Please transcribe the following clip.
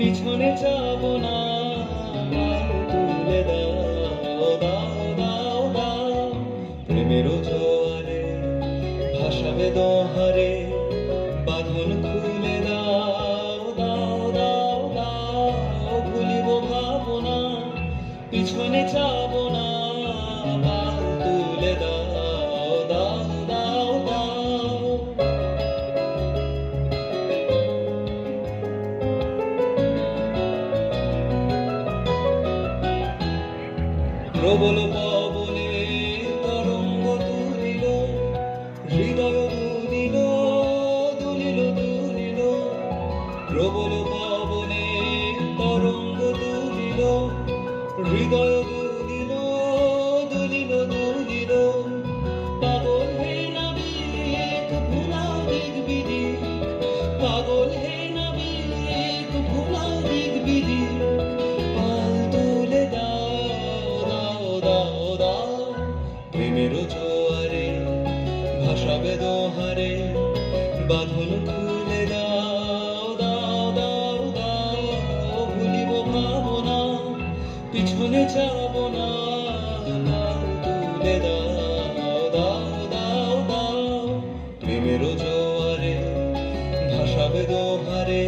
পিছনে যাব না, গাল তুলে দাও দাও দাও দাও। প্রেমের জোয়ারে ভাসাবে দোহারে, বাঁধন খুলে দাও দাও দাও দাও। ভুলিব ভাবনা, পিছনে যাব না, গাল তুলে দাও দাও দাও দাও। প্রবল পবনে তরঙ্গ তুলিল, হৃদয় দুলিল দুলিল দুলিল। প্রবল পবনে তরঙ্গ তুলিল, হৃদয় দুলিল দুলিল দুলিল। পাগল হে নাবিক ভুলাও দিক বিদিক, পাগল হে নাবিক ভুলাও দিক বিদিক। পাল তুলে দাও দাও দাও দাও। প্রেমের জোয়ারে ভাসাবে দোহারে, বাঁধন খুলে দাও দাও দাও দাও। ভুলিব ভাবনা, পিছনে যাব না, গাল তুলে দাও দাও দাও দাও। প্রেমের জোয়ারে ভাসাবে দোহারে,